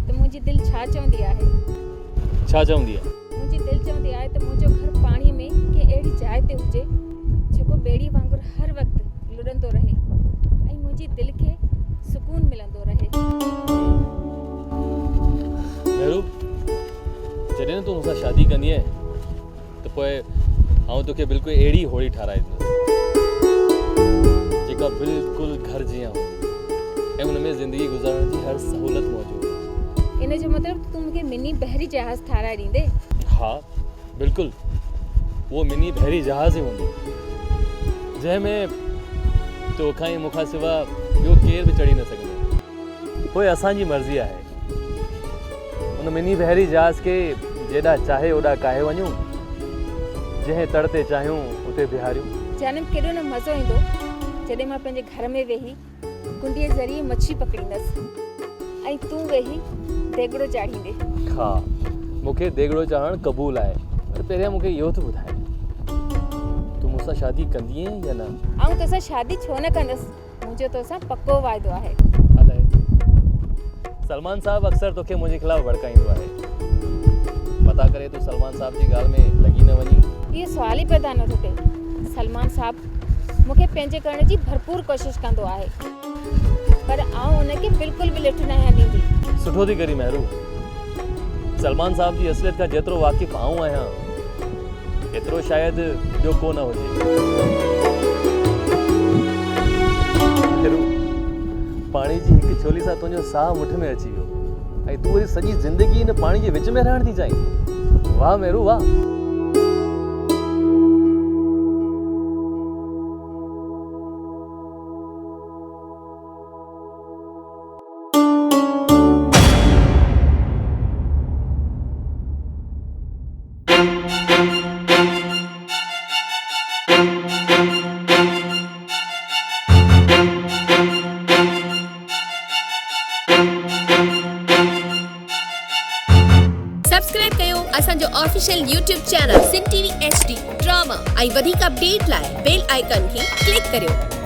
त मुंहिंजी दिलि छा चवंदी आहे? छा चवंदी आहे? मुंहिंजी दिलि चवंदी आहे त मुंहिंजो घर पाणीअ में कंहिं अहिड़ी जाइ ते हुजे जेको ॿेड़ी वांगुरु हर वक़्तु लुड़ंदो रहे ऐं मुंहिंजी दिलि खे सुकून मिलंदो रहे। मेहरू, जॾहिं न तूं मूंसां शादी कंदीअ त पोइ आउं तोखे बिल्कुलु अहिड़ी होड़ी ठाराए ॾींदुसि जेका बिल्कुलु घर जीअं हूंदी ऐं उन में ज़िंदगी गुज़ारण जी हर सहूलियत मौजूदु। इन जो मतिलबु तूं मूंखे मिनी बहरी जहाज़ ठाराए ॾींदे? हा बिल्कुलु, उहो मिनी बहरी जहाज़ ई हूंदो जंहिंमें तोखां ई मूंखां सिवा ॿियो केरु बि चढ़ी न सघंदो। पोइ असांजी मर्ज़ी आहे, उन मिनी बहरी जहाज़ खे जेॾा चाहे ओॾा काहे वञूं, जंहिं तड़ ते चाहियूं उते बिहारियूं। जानम केॾो न मज़ो ईंदो जॾहिं मां पंहिंजे घर में वेही कुंडीअ ज़रिए मच्छी पकड़ींदसि ऐं तूं वेही देगड़ो चाढ़ींदे। हा, मूंखे देगड़ो चाढ़णु क़बूल आहे, पर पहिरियां मूंखे इहो त ॿुधाए, तूं मूंसां शादी कंदीअ या न? आउं तोसां शादी छो न कंदसि, मुंहिंजो तोसां पको वाइदो आहे। अलाए, सलमान साहब अक्सर तोखे मुंहिंजे ख़िलाफ़ भड़काईंदो आहे, पता करे तूं सलमान साहब जी ॻाल्हि में लॻी न वञी। इहो सुवाल ई पैदा न थो थिए। सलमान साहब मूंखे पंहिंजे करण जी भरपूर कोशिशि कंदो आहे, पर आउं उनखे बिल्कुलु बि लिठ न ॾींदी। सुठो थी करी मेहरू, सलमान साहब जी असलियत खां जेतिरो वाक़िफ़ आऊं आहियां एतिरो शायदि ॿियो को न हुजे। मेहरू, पाणी जी हिकु छोली सां तुंहिंजो साह मुठ में अची वियो ऐं तूं वरी सॼी ज़िंदगी हिन पाणी जे विच में रहण थी चाहीं। वाह मेहरू वाह। सब्सक्राइब कयो असांजो ऑफिशियल YouTube चैनल सिन टीवी HD ड्रामा ऐं वधीक अपडेट लाइ बेल आइकन खे क्लिक करियो।